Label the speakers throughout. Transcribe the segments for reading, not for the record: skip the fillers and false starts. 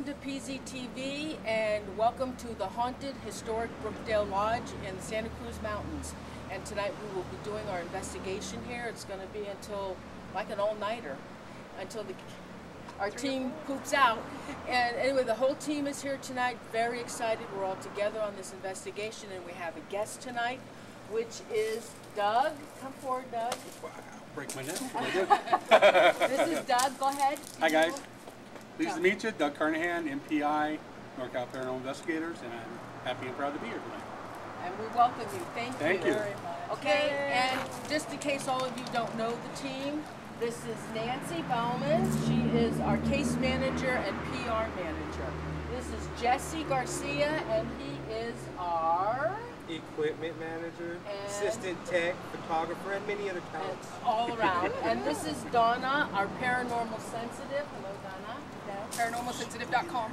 Speaker 1: welcome to PZTV and welcome to the haunted historic Brookdale Lodge in the Santa Cruz Mountains. And tonight we will be doing our investigation here. It's going to be until like an all-nighter, until our team poops out. And anyway, the whole team is here tonight, very excited. We're all together on this investigation, and we have a guest tonight, which is Doug. Come forward, Doug.
Speaker 2: Wow, break my neck.
Speaker 1: This is Doug. Go ahead.
Speaker 2: Hi, guys. Pleased to meet you. Doug Carnahan, MPI, NorCal Paranormal Investigators, and I'm happy and proud to be here tonight.
Speaker 1: And we welcome you. Thank you.
Speaker 2: Very
Speaker 1: much. Okay, and just in case all of you don't know the team, this is Nancy Bauman. She is our case manager and PR manager. This is Jesse Garcia, and he is our
Speaker 3: equipment manager, assistant tech, photographer, and many other talents.
Speaker 1: All around. And this is Donna, our paranormal sensitive. Hello, Donna.
Speaker 4: ParanormalSensitive.com.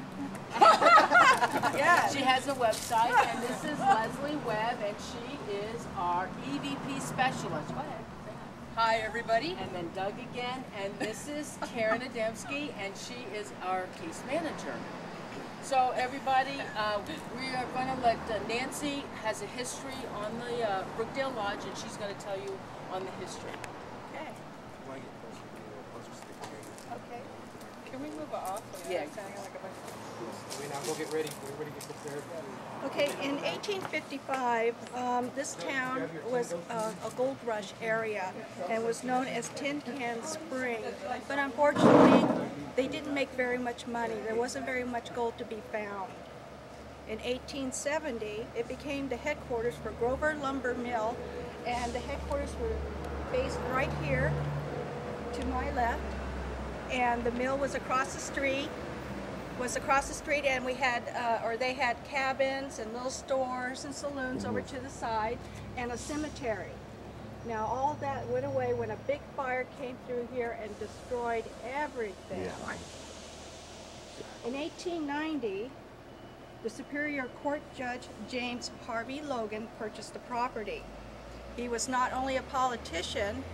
Speaker 1: Yeah. She has a website, and this is Leslie Webb, and she is our EVP specialist. Go ahead.
Speaker 4: Hi, everybody.
Speaker 1: And then Doug again, and this is Karen Adamski, and she is our case manager. So everybody, we are going to let Nancy has a history on the Brookdale Lodge, and she's going to tell you on the history. Okay.
Speaker 4: Okay. Can we move off?
Speaker 1: Yeah.
Speaker 3: Now go get ready. Everybody get prepared.
Speaker 5: Okay, in 1855, this town was a gold rush area and was known as Tin Can Spring. But unfortunately, they didn't make very much money. There wasn't very much gold to be found. In 1870, it became the headquarters for Grover Lumber Mill, and the headquarters were based right here to my left, and the mill was across the street. And we had, they had cabins and little stores and saloons over to the side, and a cemetery. Now all of that went away when a big fire came through here and destroyed everything. Yeah. In 1890, the Superior Court Judge James Harvey Logan purchased the property. He was not only a politician,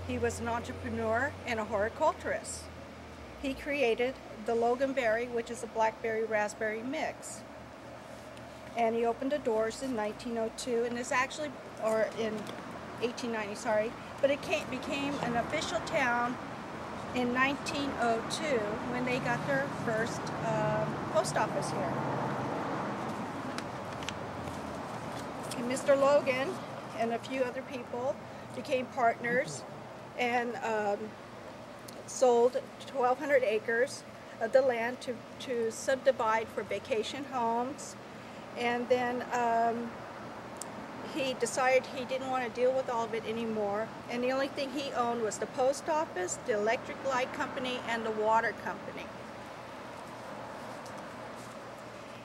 Speaker 5: he was an entrepreneur and a horticulturist. He created the Loganberry, which is a blackberry raspberry mix. And he opened the doors in 1902, and it's actually, or in 1890, sorry, but it became an official town in 1902 when they got their first post office here. And Mr. Logan and a few other people became partners and sold 1,200 acres of the land to subdivide for vacation homes, and then he decided he didn't want to deal with all of it anymore, and the only thing he owned was the post office, the electric light company, and the water company.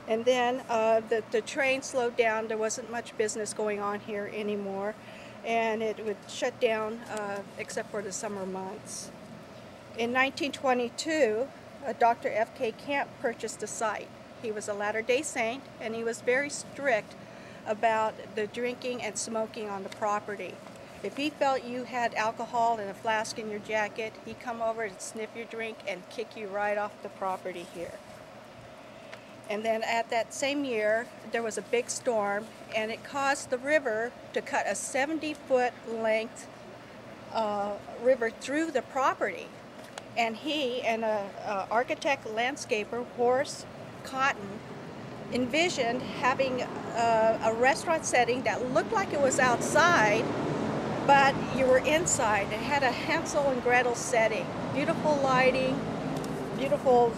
Speaker 5: And then the train slowed down. There wasn't much business going on here anymore, and it would shut down except for the summer months. In 1922, Dr. F.K. Camp purchased the site. He was a Latter-day Saint, and he was very strict about the drinking and smoking on the property. If he felt you had alcohol in a flask in your jacket, he'd come over and sniff your drink and kick you right off the property here. And then at that same year, there was a big storm, and it caused the river to cut a 70-foot length river through the property. And he and an architect landscaper, Horace Cotton, envisioned having a restaurant setting that looked like it was outside, but you were inside. It had a Hansel and Gretel setting, beautiful lighting, beautiful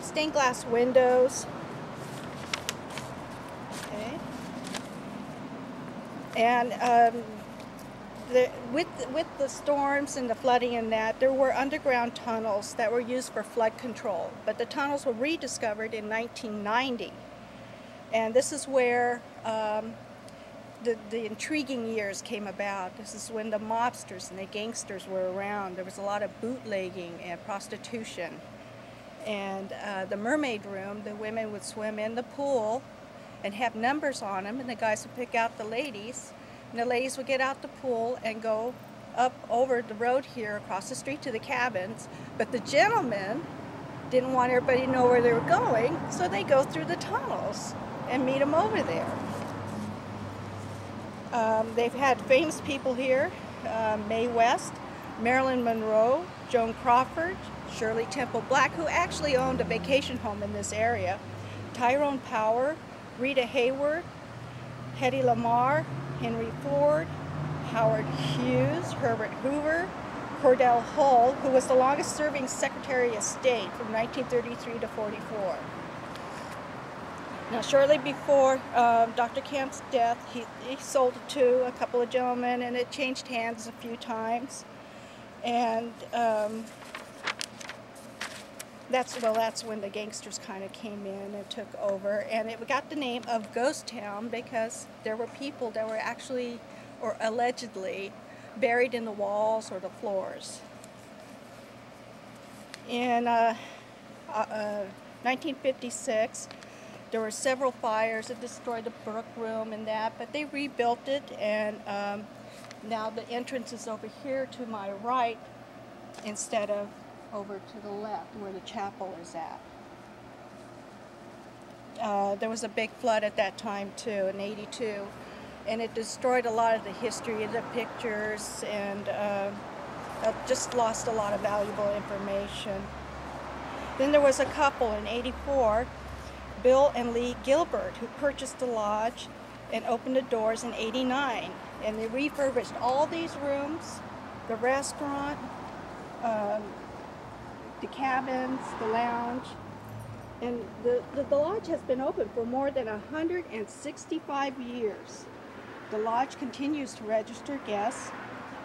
Speaker 5: stained glass windows. Okay. And with the storms and the flooding and that, there were underground tunnels that were used for flood control. But the tunnels were rediscovered in 1990. And this is where the intriguing years came about. This is when the mobsters and the gangsters were around. There was a lot of bootlegging and prostitution. And the mermaid room, the women would swim in the pool and have numbers on them, and the guys would pick out the ladies. And the ladies would get out the pool and go up over the road here across the street to the cabins. But the gentlemen didn't want everybody to know where they were going, so they go through the tunnels and meet them over there. They've had famous people here, Mae West, Marilyn Monroe, Joan Crawford, Shirley Temple Black, who actually owned a vacation home in this area, Tyrone Power, Rita Hayworth, Hedy Lamarr, Henry Ford, Howard Hughes, Herbert Hoover, Cordell Hull, who was the longest serving Secretary of State from 1933 to 44. Now, shortly before Dr. Kemp's death, he sold it to a couple of gentlemen, and it changed hands a few times. And that's when the gangsters kind of came in and took over. And it got the name of Ghost Town because there were people that were actually, or allegedly, buried in the walls or the floors. In 1956, there were several fires that destroyed the Brook Room and that, but they rebuilt it, and now the entrance is over here to my right instead of over to the left where the chapel is at. There was a big flood at that time too, in '82, and it destroyed a lot of the history of the pictures, and just lost a lot of valuable information. Then there was a couple in '84, Bill and Lee Gilbert, who purchased the lodge and opened the doors in '89, and they refurbished all these rooms, the restaurant, the cabins, the lounge, and the lodge has been open for more than 165 years. The lodge continues to register guests,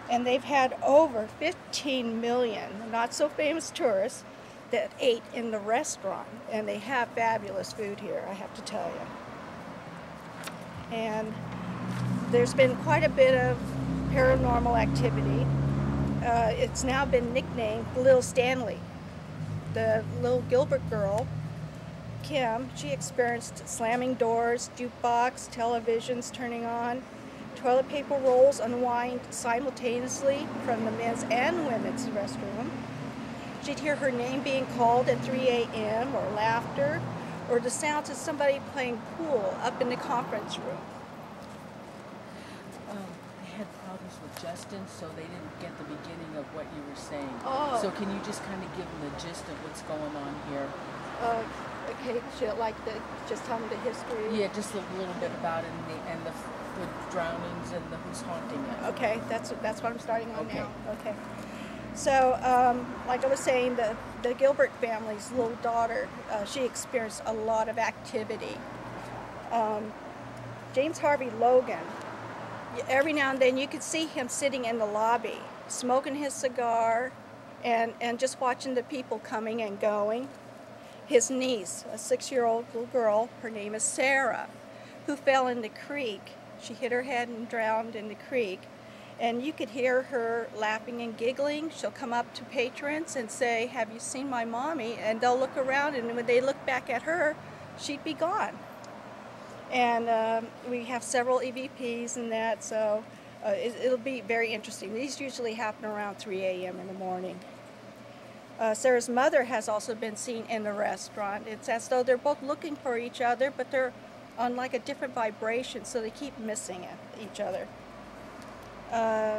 Speaker 5: and they've had over 15 million not so famous tourists that ate in the restaurant, and they have fabulous food here, I have to tell you. And there's been quite a bit of paranormal activity. It's now been nicknamed Little Stanley. The little Gilbert girl, Kim, she experienced slamming doors, jukebox, televisions turning on, toilet paper rolls unwind simultaneously from the men's and women's restroom. She'd hear her name being called at 3 a.m. or laughter, or the sounds of somebody playing pool up in the conference room.
Speaker 1: They had problems with Justin, so they didn't get the beginning of what you were saying.
Speaker 5: Oh.
Speaker 1: So can you just kind of give them the gist of what's going on here?
Speaker 5: Okay, she'll like just tell me the history.
Speaker 1: Yeah, just a little bit about it and the drownings and the who's haunting it.
Speaker 5: Okay, that's what I'm starting on
Speaker 1: Okay.
Speaker 5: now. Okay. So, like I was saying, the Gilbert family's little daughter, she experienced a lot of activity. James Harvey Logan, every now and then you could see him sitting in the lobby, smoking his cigar, and just watching the people coming and going. His niece, a 6-year-old little girl, her name is Sarah, who fell in the creek. She hit her head and drowned in the creek. And you could hear her laughing and giggling. She'll come up to patrons and say, "Have you seen my mommy?" And they'll look around, and when they look back at her, she'd be gone. And we have several EVPs and that, so it'll be very interesting. These usually happen around 3 a.m. in the morning. Sarah's mother has also been seen in the restaurant. It's as though they're both looking for each other, but they're on like a different vibration, so they keep missing each other.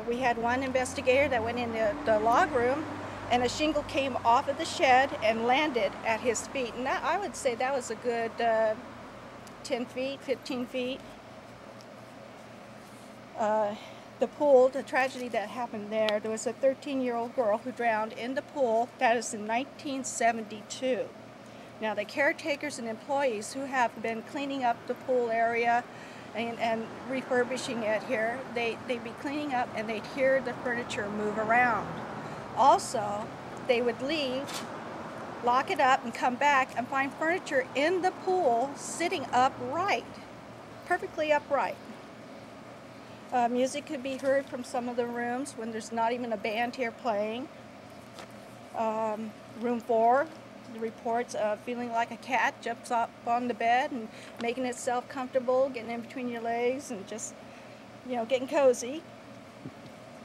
Speaker 5: We had one investigator that went in the log room, and a shingle came off of the shed and landed at his feet. And that, I would say that was a good 10 feet, 15 feet. The pool, the tragedy that happened there was a 13-year-old girl who drowned in the pool. That is in 1972. Now, the caretakers and employees who have been cleaning up the pool area and refurbishing it here, they'd be cleaning up and they'd hear the furniture move around. Also, they would leave, lock it up, and come back and find furniture in the pool sitting upright, perfectly upright. Music could be heard from some of the rooms when there's not even a band here playing. Room 4, the reports of feeling like a cat jumps up on the bed and making itself comfortable, getting in between your legs and just, getting cozy.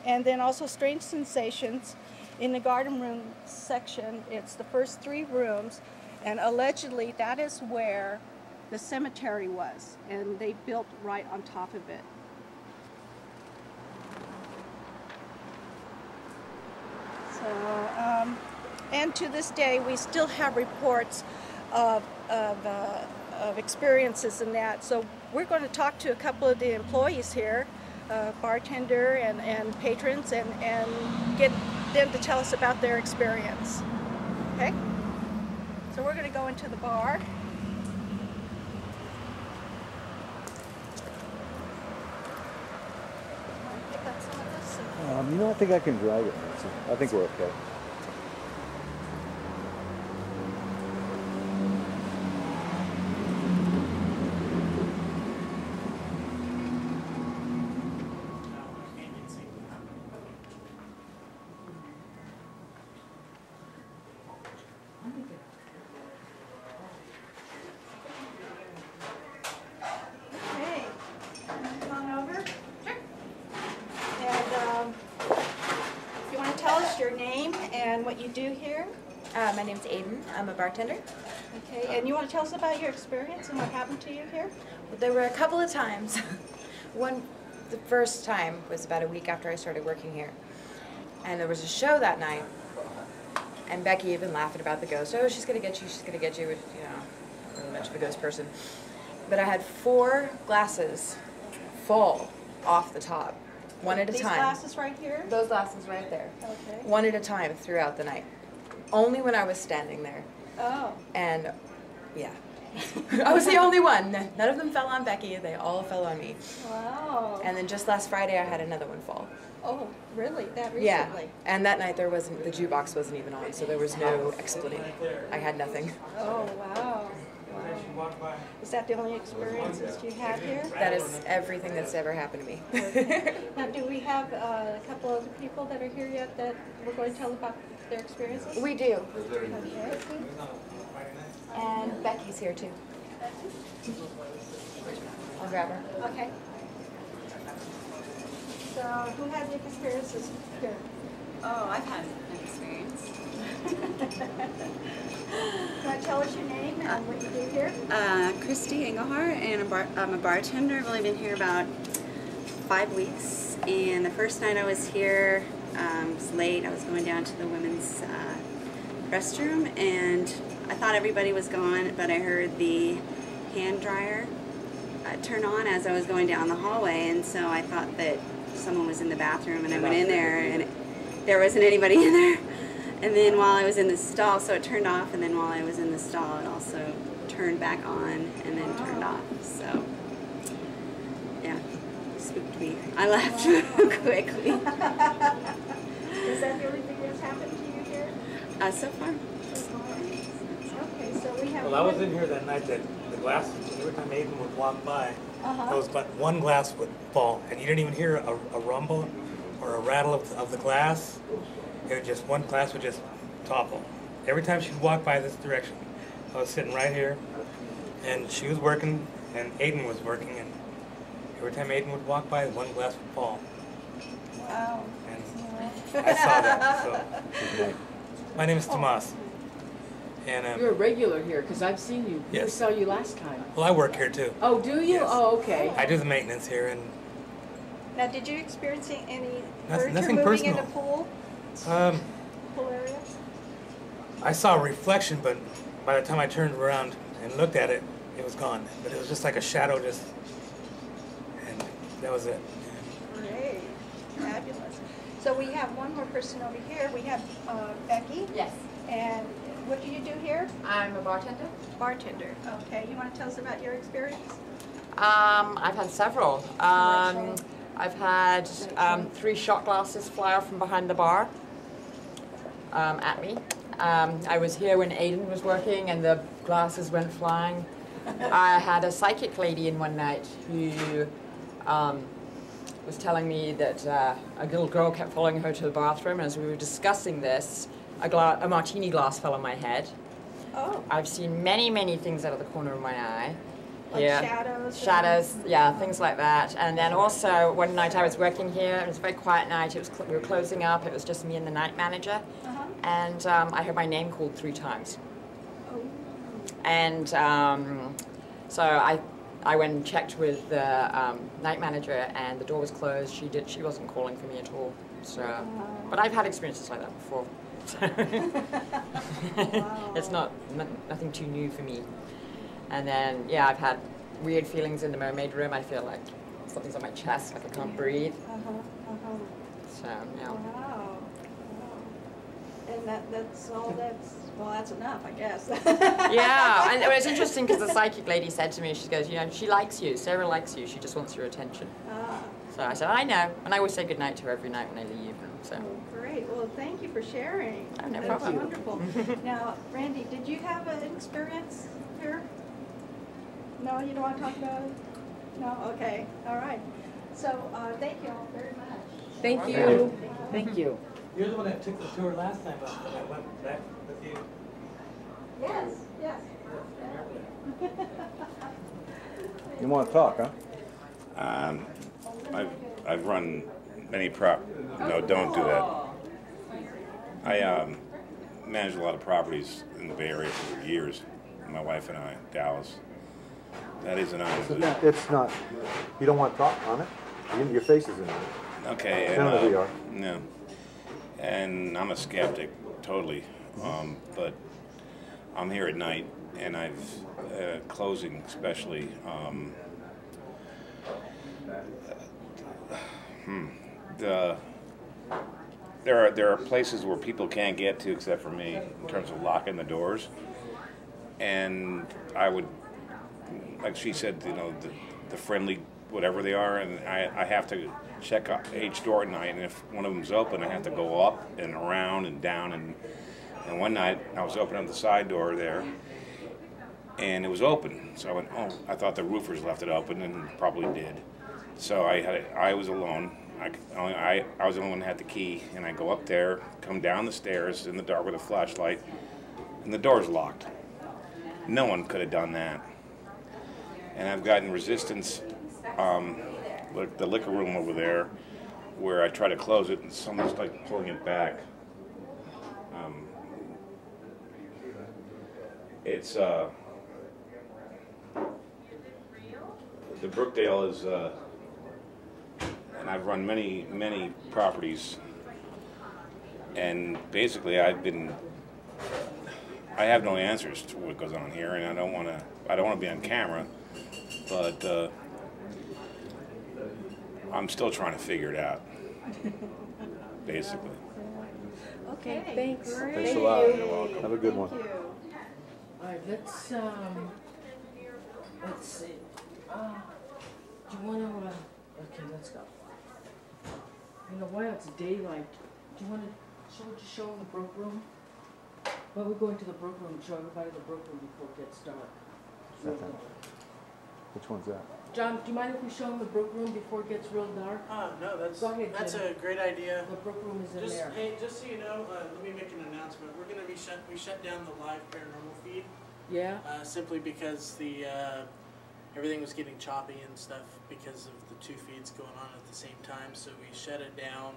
Speaker 5: And then also strange sensations In the garden room section, it's the first 3 rooms, and allegedly that is where the cemetery was, and they built right on top of it. So, and to this day, we still have reports of experiences in that. So we're going to talk to a couple of the employees here, bartender and patrons, and get them to tell us about their experience. Okay? So we're going to go into the bar.
Speaker 6: You know, I think I can drag it. I think we're okay.
Speaker 5: Okay. Come on over. Sure. And you want to tell us your name and what you do here?
Speaker 7: My name's Aiden. I'm a bartender.
Speaker 5: Okay. And you want to tell us about your experience and what happened to you here?
Speaker 7: There were a couple of times. The first time was about a week after I started working here. And there was a show that night. And Becky had been laughing about the ghost. Oh, she's going to get you, she's going to get you. You know, I'm really much of a ghost person. But I had 4 glasses full off the top, one at a
Speaker 5: These
Speaker 7: time.
Speaker 5: glasses right here?
Speaker 7: Those glasses right there.
Speaker 5: Okay.
Speaker 7: One at a time throughout the night. Only when I was standing there.
Speaker 5: Oh.
Speaker 7: And, yeah. I was the only one. None of them fell on Becky. They all fell on me.
Speaker 5: Wow.
Speaker 7: And then just last Friday, I had another one fall.
Speaker 5: Oh, really? That recently?
Speaker 7: Yeah. And that night, the jukebox wasn't even on, so there was no explanation. I had nothing.
Speaker 5: Oh, wow. Wow. Is that the only experiences you had here?
Speaker 7: That is everything that's ever happened to me.
Speaker 5: Now, do we have a couple other people that are here yet that we're going to tell about their experiences?
Speaker 7: We do.
Speaker 5: Okay.
Speaker 7: And Becky's here, too. I'll grab her.
Speaker 5: Okay. So, who had the experiences here?
Speaker 8: Oh, I've had an experience.
Speaker 5: Want to tell us your name and what you do here?
Speaker 8: Christy Engelhart, and I'm a bartender. I've only been here about 5 weeks. And the first night I was here, it was late. I was going down to the women's restroom, and I thought everybody was gone, but I heard the hand dryer turn on as I was going down the hallway, and so I thought that someone was in the bathroom, and I went in there, and there wasn't anybody in there. And then while I was in the stall, so it turned off, and then while I was in the stall, it also turned back on and then turned off. So, yeah, spooked me. I left quickly.
Speaker 5: Is that the only thing that's happened to you here?
Speaker 8: So far.
Speaker 5: Okay, so we have.
Speaker 9: Well, I was in here that night that the glass, every time Aiden would walk by, there was but one glass would fall, and you didn't even hear a rumble or a rattle of the glass. It would just, one glass would just topple. Every time she'd walk by this direction, I was sitting right here, and she was working, and Aiden was working, and every time Aiden would walk by, one glass would fall.
Speaker 5: Wow.
Speaker 9: And I saw that, so. My name is Tomas. And,
Speaker 1: You're a regular here, because I've seen you.
Speaker 9: Yes.
Speaker 1: We saw you last time.
Speaker 9: well, I work here too.
Speaker 1: Oh, do you?
Speaker 9: Yes.
Speaker 1: Oh, okay.
Speaker 9: I do the maintenance here, and
Speaker 5: Now, did you experience any
Speaker 9: Nothing
Speaker 5: furniture moving
Speaker 9: personal.
Speaker 5: in the pool?
Speaker 9: um,
Speaker 5: Pool area?
Speaker 9: I saw a reflection, but by the time I turned around and looked at it, it was gone. But it was just like a shadow, and that was it.
Speaker 5: Great. Fabulous. So we have one more person over here. We have Becky.
Speaker 7: Yes.
Speaker 5: And what do you do here?
Speaker 7: I'm a bartender.
Speaker 5: Bartender. Okay. You want to tell us about your experience?
Speaker 10: I've had several. I've had 3 shot glasses fly off from behind the bar at me. I was here when Aiden was working and the glasses went flying. I had a psychic lady in one night who was telling me that a little girl kept following her to the bathroom. As we were discussing this, a martini glass fell on my head.
Speaker 5: Oh.
Speaker 10: I've seen many, many things out of the corner of my eye.
Speaker 5: Like
Speaker 10: here.
Speaker 5: shadows?
Speaker 10: Shadows, yeah, things like that. And then also one night I was working here. It was a very quiet night. It was we were closing up. It was just me and the night manager. And I heard my name called 3 times. And so I went and checked with the night manager, and the door was closed. She wasn't calling for me at all. So, but I've had experiences like that before. It's nothing too new for me. And then yeah, I've had weird feelings in the mermaid room. I feel like something's on my chest, like I can't breathe. So yeah.
Speaker 5: Wow. And that's enough, I guess.
Speaker 10: Yeah, and it was interesting because the psychic lady said to me, she goes, you know, she likes you, Sarah likes you, she just wants your attention. So I said, I know, and I always say goodnight to her every night when I leave. So.
Speaker 5: Oh, great. Well, thank you for sharing.
Speaker 10: Oh, no
Speaker 5: That's
Speaker 10: problem.
Speaker 5: wonderful. Now, Randy, did you have an experience here? No, you don't want to talk about it? No? Okay. All right. So, thank you all very much.
Speaker 1: Thank you. Thank you.
Speaker 9: You're the one that took the tour last time, but I went back with you.
Speaker 5: Yes, yes.
Speaker 6: You want to talk, huh?
Speaker 11: I've run many No, don't do that. I managed a lot of properties in the Bay Area for years. My wife and I, Dallas. That isn't on.
Speaker 6: It's not. You don't want to talk on it? Your face is in it.
Speaker 11: Okay.
Speaker 6: None of we are.
Speaker 11: No. And I'm a skeptic, totally. But I'm here at night, and I've closing especially. There are places where people can't get to except for me in terms of locking the doors, and I would, like she said, you know, the friendly whatever they are, and I have to check each door at night, and if one of them's open, I have to go up and around and down, and one night I was opening the side door there, and it was open, so I went, oh, I thought the roofers left it open, and probably did. So I was alone. I was the only one that had the key, and I go up there, come down the stairs in the dark with a flashlight, and the door's locked. No one could have done that. And I've gotten resistance, like the liquor room over there, where I try to close it, and someone's like pulling it back. It's the Brookdale is. And I've run many properties, and basically I have no answers to what goes on here, and I don't want to be on camera, but I'm still trying to figure it out, basically.
Speaker 5: Okay,
Speaker 1: Thanks.
Speaker 5: Great.
Speaker 6: Thanks a lot. You're welcome. Have a good one.
Speaker 5: Thank you.
Speaker 1: All right, let's see. Do you want to? Okay, let's go. You know, while it's daylight, do you want to show them the Brook Room? Well, we're going to the Brook Room, show everybody the Brook Room before it gets dark.
Speaker 6: Which one's that?
Speaker 1: John, do you mind if we show them the Brook Room before it gets real dark?
Speaker 12: No, that's
Speaker 1: Go ahead,
Speaker 12: that's
Speaker 1: Jim.
Speaker 12: a great idea.
Speaker 1: The Brook Room is in there.
Speaker 12: Hey, just so you know, let me make an announcement. We're gonna be we shut down the live paranormal feed.
Speaker 1: Yeah.
Speaker 12: Simply because the everything was getting choppy and stuff because of the 2 feeds going on at the same time. So we shut it down,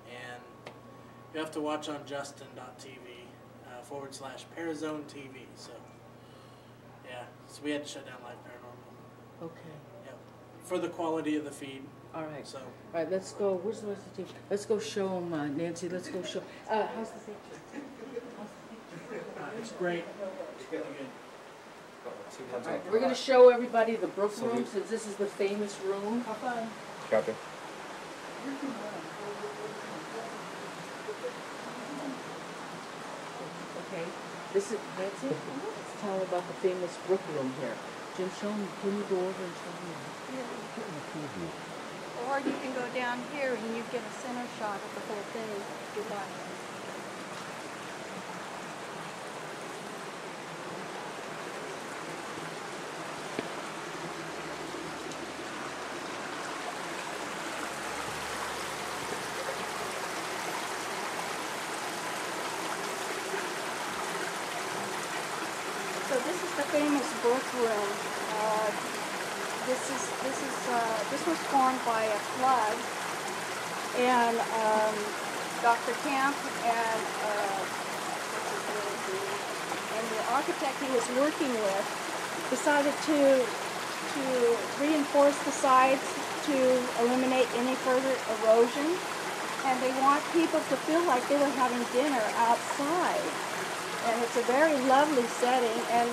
Speaker 12: and you have to watch on justin.tv /Parazone TV. So yeah, so we had to shut down live paranormal.
Speaker 1: Okay.
Speaker 12: Yep. For the quality of the feed.
Speaker 1: All right.
Speaker 12: So.
Speaker 1: All right, let's go. Where's the rest of the team? Let's go show them, Nancy. Let's go show. How's the picture?
Speaker 12: It's great.
Speaker 1: All right, we're going to show everybody the Brook Room since this is the famous room.
Speaker 6: Copy.
Speaker 1: Okay, this is Nancy. Let's tell them about the famous Brook Room here. Jim, show them. Can you go over and show them?
Speaker 5: Or you can go down here and you get a center shot of the whole thing. Do that. So this is the famous Brook Room. this was formed by a flood, and Dr. Camp and the architect he was working with decided to reinforce the sides to eliminate any further erosion, and they want people to feel like they were having dinner outside. And it's a very lovely setting, and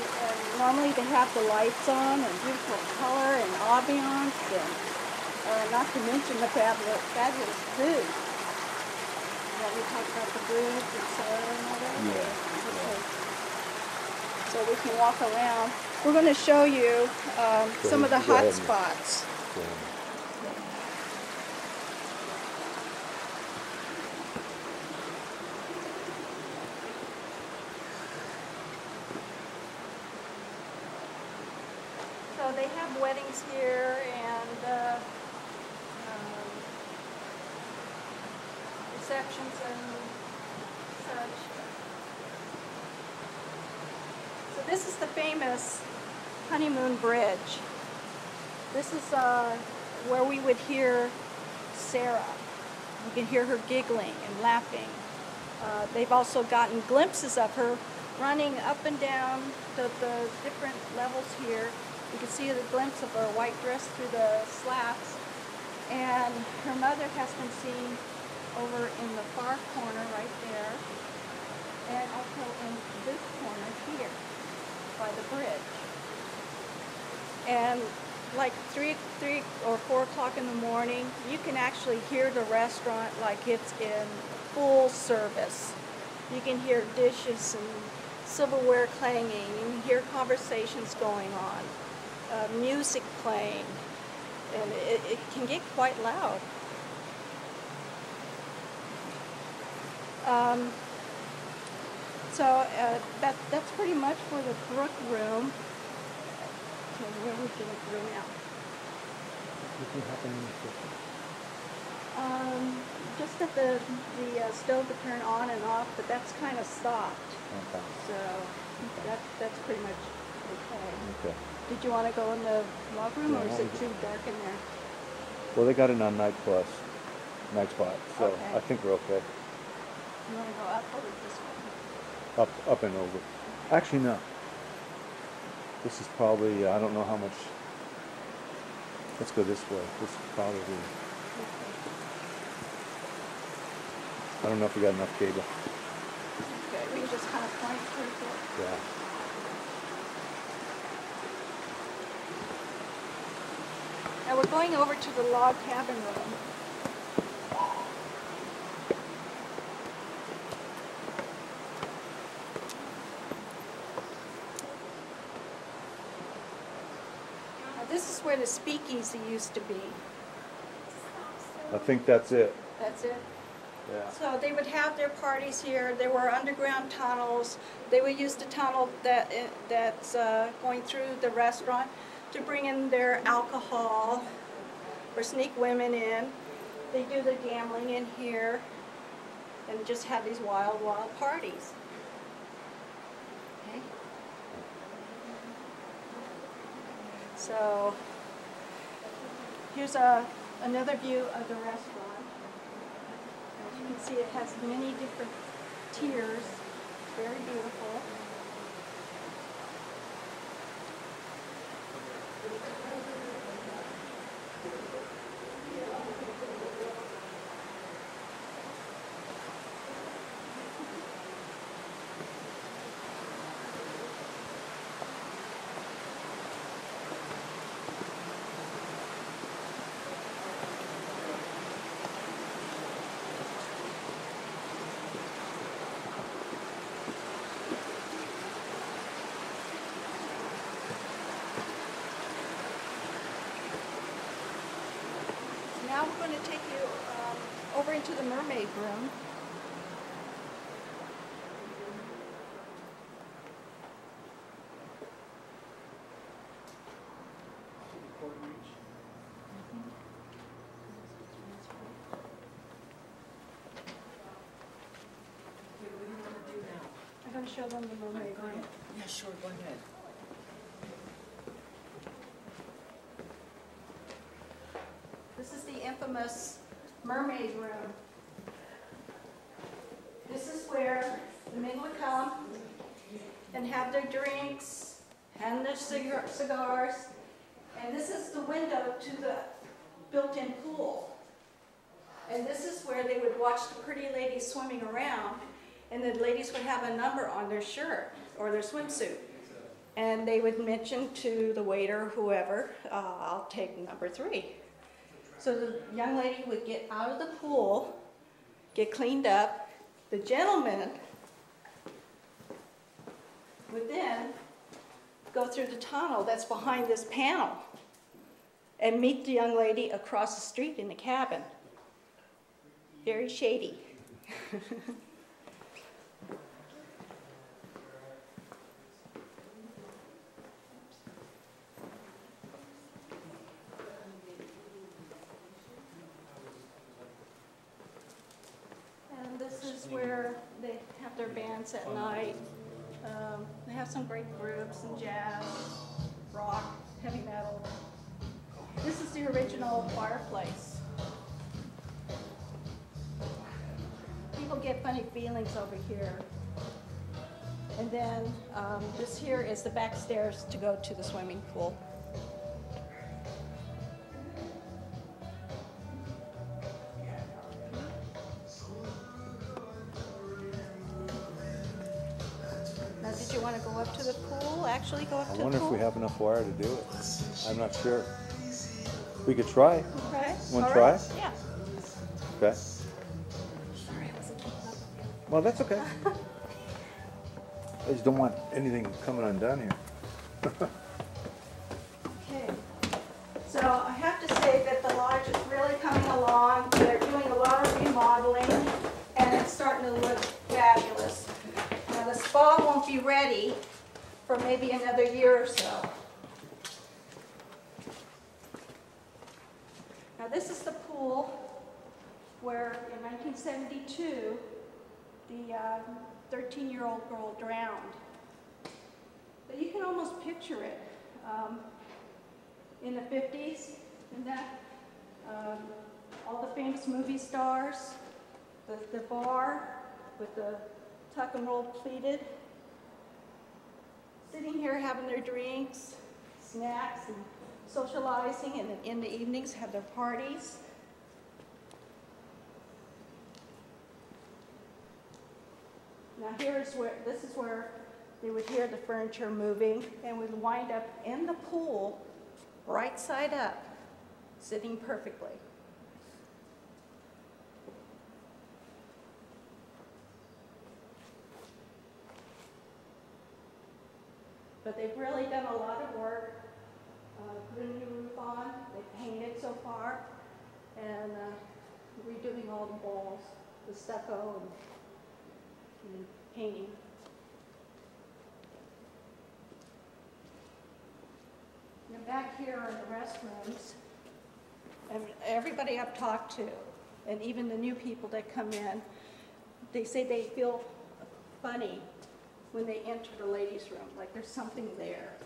Speaker 5: normally they have the lights on and beautiful color and ambiance, and not to mention the fabulous food. Yeah, we talked about the bridge and Sarah and all that.
Speaker 6: Yeah.
Speaker 5: Okay. So we can walk around. We're going to show you some of the hot spots. So they have weddings here and receptions and such. So this is the famous honeymoon bridge. This is where we would hear Sarah. You can hear her giggling and laughing. They've also gotten glimpses of her running up and down the different levels here. You can see the glimpse of her white dress through the slats. And her mother has been seen over in the far corner right there, and also in this corner here by the bridge. And like 3 or 4 o'clock in the morning, you can actually hear the restaurant like it's in full service. You can hear dishes and silverware clanging. You can hear conversations going on, music playing, and it can get quite loud. That's pretty much for the Brook room. Okay, where would you like to go now?
Speaker 6: You can hop in the kitchen.
Speaker 5: Just at the stove to turn on and off, but that's kind of stopped.
Speaker 6: Okay.
Speaker 5: So that's pretty much okay.
Speaker 6: Okay.
Speaker 5: Did you want to go in the log room,
Speaker 6: Yeah,
Speaker 5: or is it too dark in there?
Speaker 6: Well, they got it on night spot, so
Speaker 5: Okay.
Speaker 6: I think we're okay.
Speaker 5: You want to go up over this way?
Speaker 6: Up and over. Actually, no. This is probably, I don't know how much. Let's go this way. This is probably, I don't know if we got enough cable.
Speaker 5: Okay, we can just kind of point towards it.
Speaker 6: Yeah.
Speaker 5: Now we're going over to the log cabin room. This is where the speakeasy used to be.
Speaker 6: I think that's it.
Speaker 5: That's it?
Speaker 6: Yeah.
Speaker 5: So they would have their parties here. There were underground tunnels. They would use the tunnel that's going through the restaurant to bring in their alcohol or sneak women in. They do the gambling in here and just have these wild, wild parties. Okay. So here's another view of the restaurant. As you can see, it has many different tiers. Very beautiful. Now we're going to take you over into the mermaid room. I'm going to show them the mermaid room.
Speaker 1: Yeah, sure, go ahead.
Speaker 5: infamous mermaid room. This is where the men would come and have their drinks and their cigars. And this is the window to the built-in pool. And this is where they would watch the pretty ladies swimming around, and the ladies would have a number on their shirt or their swimsuit. And they would mention to the waiter, whoever, I'll take number 3. So the young lady would get out of the pool, get cleaned up. The gentleman would then go through the tunnel that's behind this panel and meet the young lady across the street in the cabin. Very shady. And this is where they have their bands at night. They have some great groups and jazz, rock, heavy metal. This is the original fireplace. People get funny feelings over here. And then this here is the back stairs to go to the swimming pool. Now, did you want to go up to the pool? Actually go up to the pool?
Speaker 6: I wonder if we have enough wire to do it. I'm not sure. We could try.
Speaker 5: Okay.
Speaker 6: Want to try?
Speaker 5: Right. Yeah.
Speaker 6: Okay.
Speaker 5: Sorry, I wasn't keeping up with you.
Speaker 6: Well, that's okay. I just don't want anything coming undone here.
Speaker 5: Okay. So I have to say that the lodge is really coming along. They're doing a lot of remodeling, and it's starting to look fabulous. Now the spa won't be ready for maybe another year or so. Now this is the pool where in 1972 the 13-year-old girl drowned. But you can almost picture it in the 50s, and that all the famous movie stars, the bar with the tuck and roll pleated, sitting here having their drinks, snacks, and socializing, and then in the evenings have their parties. Now this is where they would hear the furniture moving and would wind up in the pool, right side up, sitting perfectly. But they've really done a lot of work. Put a new roof on, they painted so far, and redoing all the walls, the stucco and painting. Now back here are the restrooms, and everybody I've talked to, and even the new people that come in, they say they feel funny when they enter the ladies' room, like there's something there.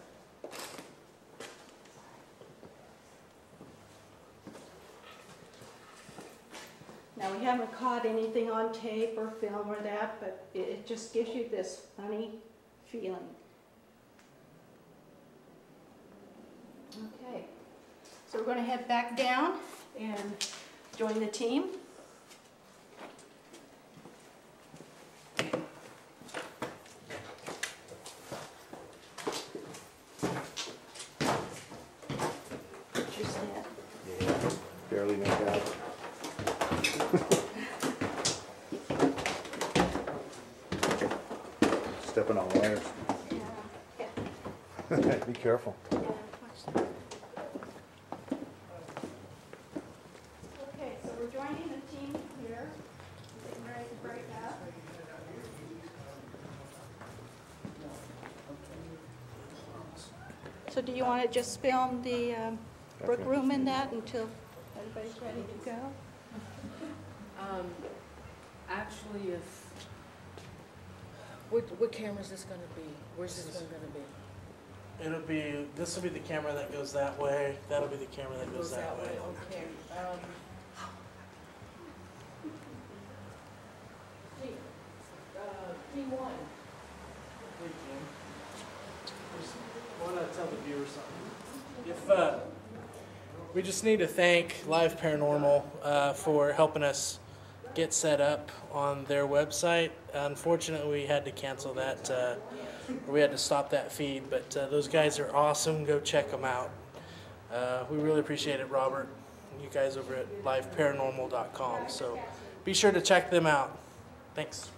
Speaker 5: Now, we haven't caught anything on tape or film or that, but it just gives you this funny feeling. Okay, so we're going to head back down and join the team.
Speaker 6: Yeah, barely make out. Stepping on wires. Yeah. Be careful.
Speaker 5: Yeah, watch that. Okay, so we're joining the team here. Getting ready to break up. So do you want to just film the Brook room in that until everybody's ready to go?
Speaker 1: Actually, if what camera is this going to be? Where's this one going to be?
Speaker 12: It'll be, this will be the camera that goes that way. That'll be the camera that goes that way.
Speaker 1: Okay. 15-1.
Speaker 12: Hey, Jim. Just want to tell the viewers something. If we just need to thank Live Paranormal for helping us get set up on their website. Unfortunately, we had to cancel that. We had to stop that feed, but those guys are awesome. Go check them out. We really appreciate it, Robert. You guys over at liveparanormal.com. So be sure to check them out. Thanks.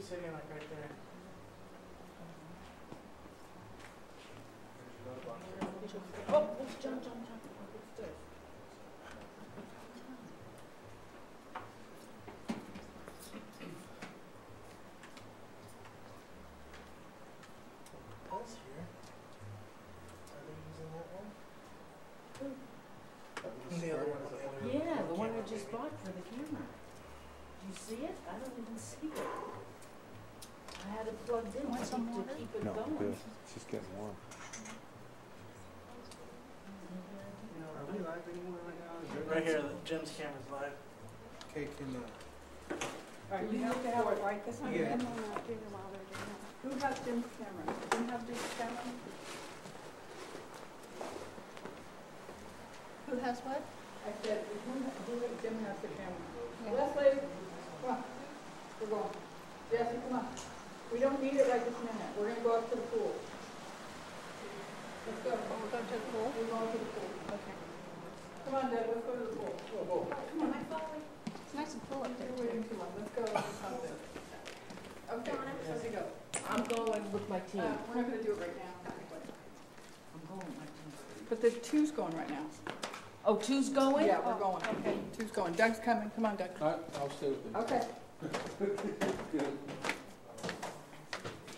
Speaker 12: Sitting like right there.
Speaker 1: Oh, John.
Speaker 12: That's here. Are they using that one? The other one is a
Speaker 1: Yeah, the one I just bought for the camera. Do you see it? I don't even see it. I had it plugged in to keep it
Speaker 6: No,
Speaker 1: going.
Speaker 6: good. It's just getting warm.
Speaker 3: anywhere right now?
Speaker 12: Right here, Jim's camera's live.
Speaker 3: Okay, can
Speaker 4: All right, you have to have it right this time.
Speaker 3: Yeah.
Speaker 4: Who has Jim's camera? Jim have Jim's camera? Who has what? I said, Jim has the camera. Leslie, come on. We're going. Jesse, come on. We don't need it right this minute. We're gonna go up to the pool. Let's go. We're going to the pool? We're going to the pool. Okay. Come on, Deb, let's go to the pool. Whoa. Come on. It's nice and full up there. You're waiting too long. Let's go do something. Okay, let's go.
Speaker 1: I'm going with my team.
Speaker 4: We're not gonna do it right now. I'm going with my team. But the two's going right now.
Speaker 1: Oh, two's going?
Speaker 4: Yeah, we're going. Okay, two's going. Doug's coming. Come on, Doug.
Speaker 2: I'll stay with you.
Speaker 4: Okay.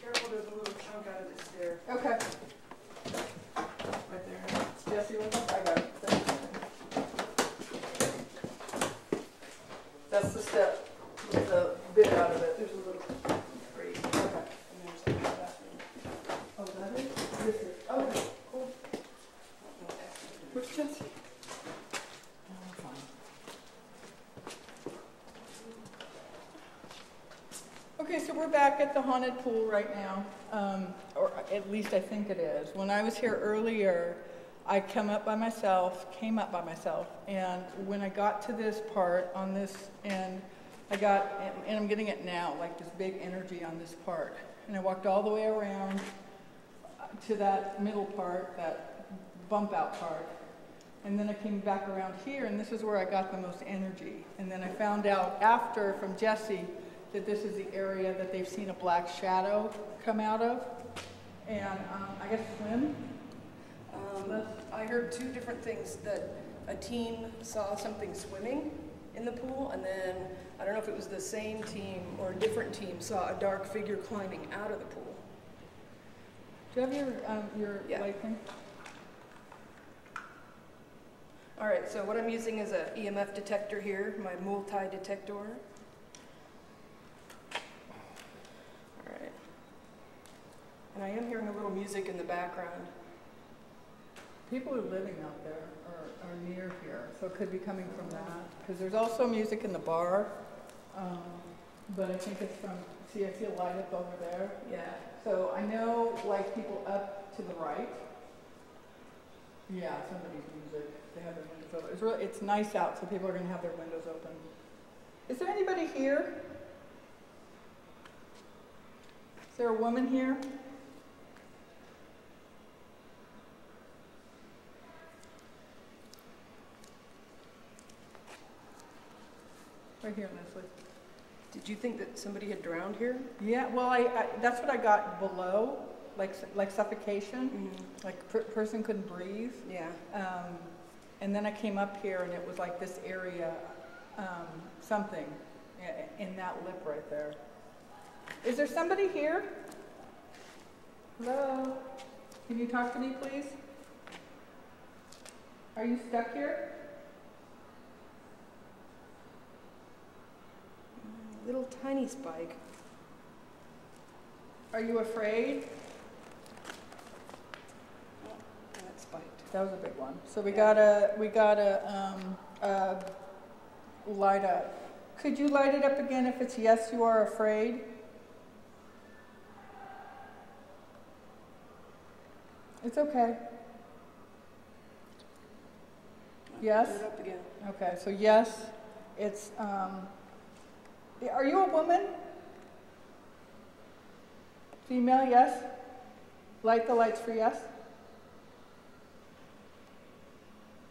Speaker 4: Careful, there's a little chunk out of this stair. Okay. Right there. Jesse, what's up? I got it. That's the step with the bit out of it. There's a little grate. Okay. And there's that. Oh, that is? This is. Okay, cool. Where's Jesse? Okay, so we're back at the haunted pool right now, or at least I think it is. When I was here earlier, I came up by myself, and when I got to this part on this end, and I'm getting it now, like this big energy on this part. And I walked all the way around to that middle part, that bump out part. And then I came back around here, and this is where I got the most energy. And then I found out after from Jesse that this is the area that they've seen a black shadow come out of. And I guess swim?
Speaker 13: I heard two different things, that a team saw something swimming in the pool, and then I don't know if it was the same team or a different team saw a dark figure climbing out of the pool.
Speaker 4: Do you have your light thing?
Speaker 13: All right, so what I'm using is a EMF detector here, my multi-detector. All right. And I am hearing a little music in the background.
Speaker 4: People are living out there are near here, so it could be coming from that. Because there's also music in the bar, but I think it's from, see, I see a light up over there.
Speaker 13: Yeah.
Speaker 4: So I know, like, people up to the right. Yeah, somebody's music. They have their windows open. It's nice out, so people are going to have their windows open. Is there anybody here? Is there a woman here? Right here, Leslie.
Speaker 13: Did you think that somebody had drowned here?
Speaker 4: Yeah, well, that's what I got below, like suffocation, like person couldn't breathe.
Speaker 13: Yeah.
Speaker 4: And then I came up here and it was like this area, something in that lip right there. Is there somebody here? Hello? Can you talk to me, please? Are you stuck here?
Speaker 13: Little tiny spike.
Speaker 4: Are you afraid?
Speaker 13: Oh, that spiked.
Speaker 4: That was a big one. So we gotta light up. Could you light it up again if it's yes, you are afraid? It's okay. Yes?
Speaker 13: Put it up again.
Speaker 4: Okay, so yes, it's, are you a woman? Female, yes? Light the lights for yes.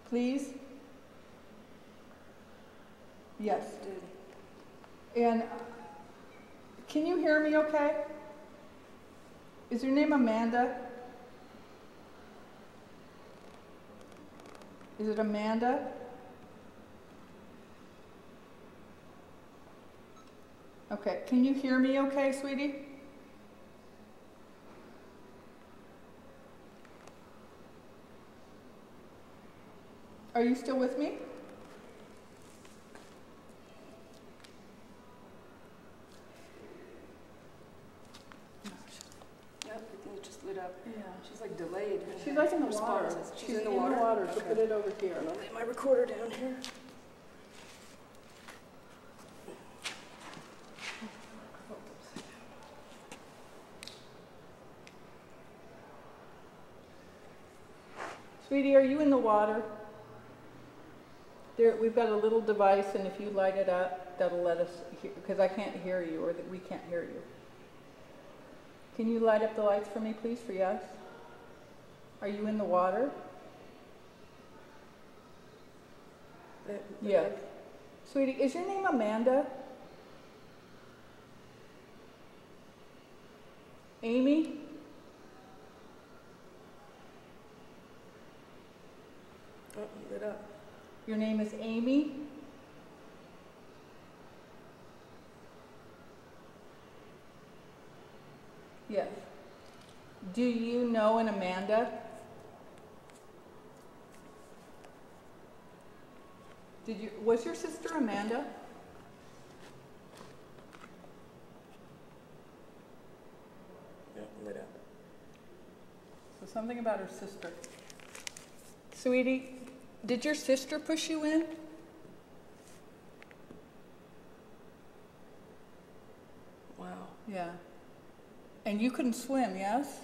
Speaker 4: Please? Yes. And can you hear me okay? Is your name Amanda? Is it Amanda? Okay, can you hear me okay, sweetie? Are you still with me?
Speaker 13: Yep, everything just lit up. Yeah, she's like delayed.
Speaker 4: She's like in the water.
Speaker 13: Responses.
Speaker 4: She's in the water. So put it over here.
Speaker 13: I'll lay my recorder down here.
Speaker 4: Sweetie, are you in the water? There, we've got a little device, and if you light it up, that'll let us hear, because I can't hear you, or that we can't hear you. Can you light up the lights for me, please, for yes? Are you in the water? Yeah. Sweetie, is your name Amanda? Amy?
Speaker 13: Oh, lit up.
Speaker 4: Your name is Amy? Yes. Do you know an Amanda? Was your sister Amanda?
Speaker 13: Yeah, lit up.
Speaker 4: So something about her sister. Sweetie, did your sister push you in?
Speaker 13: Wow.
Speaker 4: Yeah. And you couldn't swim, yes?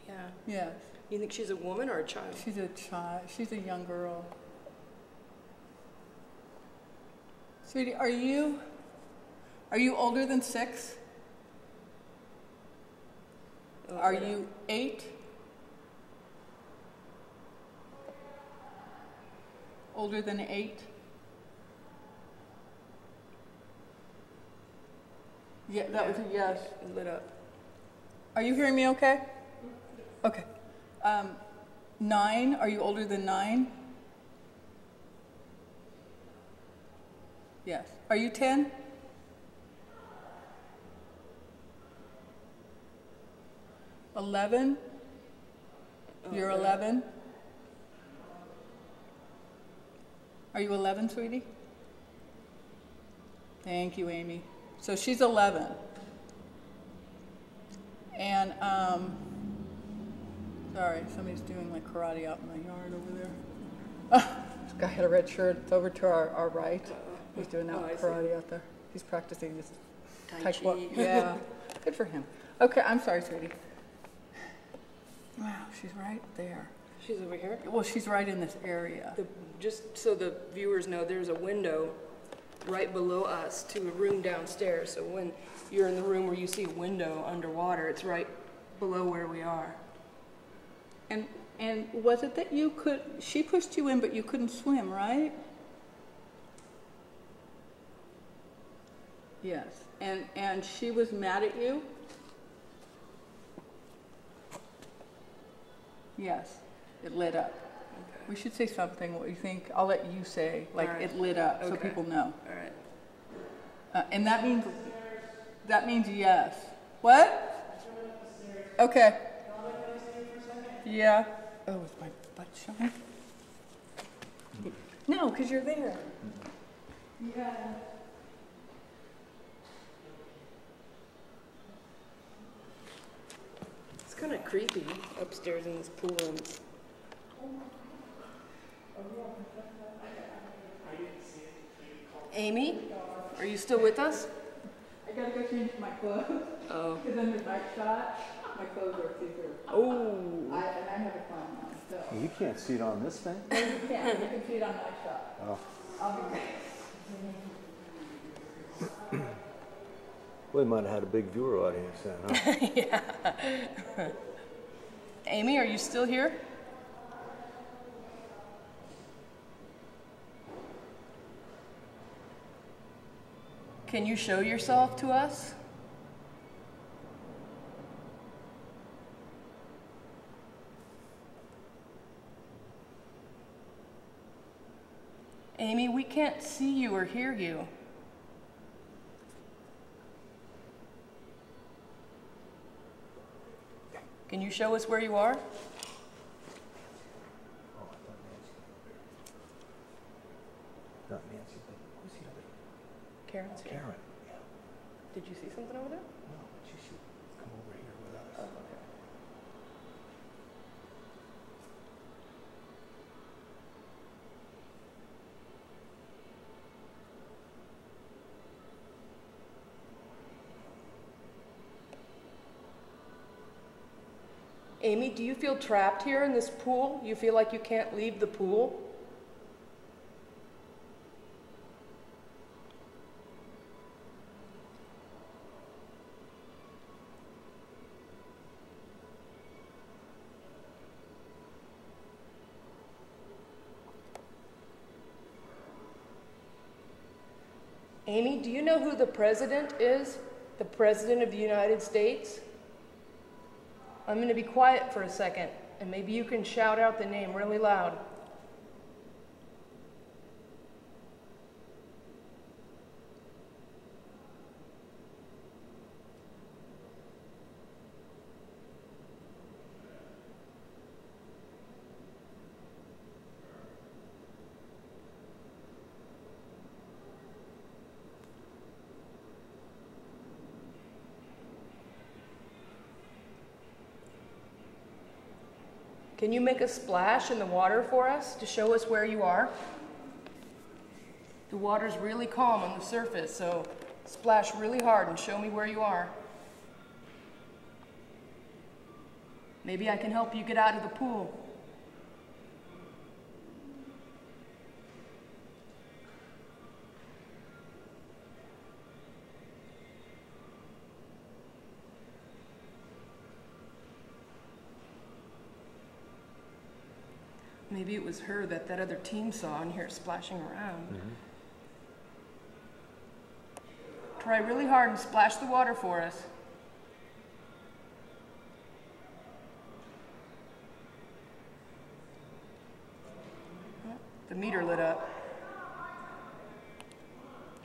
Speaker 13: Yeah.
Speaker 4: Yes.
Speaker 13: You think she's a woman or a child?
Speaker 4: She's a child. She's a young girl. Sweetie, are you older than 6? Are you 8? Older than 8? Yeah, that was a yes.
Speaker 13: Lit up.
Speaker 4: Are you hearing me okay? Okay. 9, are you older than 9? Yes. Are you 10? $11? You're 11? Are you 11, sweetie? Thank you, Amy. So she's 11. And, sorry, somebody's doing like karate out in my yard over there. This guy had a red shirt. It's over to our right. He's doing that karate out there. He's practicing this
Speaker 13: Tai Chi.
Speaker 4: Yeah, good for him. Okay, I'm sorry, sweetie. Wow, she's right there.
Speaker 13: She's over here?
Speaker 4: Well, she's right in this area.
Speaker 13: Just so the viewers know, there's a window right below us to a room downstairs. So when you're in the room where you see a window underwater, it's right below where we are.
Speaker 4: And was it that she pushed you in, but you couldn't swim, right? Yes. And she was mad at you? Yes. It lit up. Okay. We should say something. What you think? I'll let you say, like, it lit up, so people know.
Speaker 13: All right.
Speaker 4: And that means yes. What? Okay. Yeah. Oh, is my butt showing? No, because you're there. Yeah.
Speaker 13: It's kind of creepy upstairs in this pool room. Amy, are you still with us?
Speaker 4: I gotta go change my clothes.
Speaker 13: Oh.
Speaker 4: Because under night shot, my clothes are see-through.
Speaker 13: Oh.
Speaker 4: And I have a clown on, so.
Speaker 6: You can't see it on this thing?
Speaker 4: No, you can't. You can see it on night shot.
Speaker 6: Oh.
Speaker 4: I'll be back.
Speaker 6: We might have had a big viewer audience then, huh?
Speaker 13: Yeah. Amy, are you still here? Can you show yourself to us? Amy, we can't see you or hear you. Can you show us where you are?
Speaker 6: Not Nancy, but who's the other?
Speaker 13: Karen's here.
Speaker 6: Karen, yeah.
Speaker 13: Did you see something over there?
Speaker 6: No, but you should come over here with us.
Speaker 13: Oh, okay. Amy, do you feel trapped here in this pool? You feel like you can't leave the pool? Amy, do you know who the president is? The president of the United States? I'm going to be quiet for a second, and maybe you can shout out the name really loud. Can you make a splash in the water for us to show us where you are? The water's really calm on the surface, so splash really hard and show me where you are. Maybe I can help you get out of the pool. Maybe it was her that other team saw and here splashing around.
Speaker 6: Mm-hmm.
Speaker 13: Try really hard and splash the water for us. The meter lit up.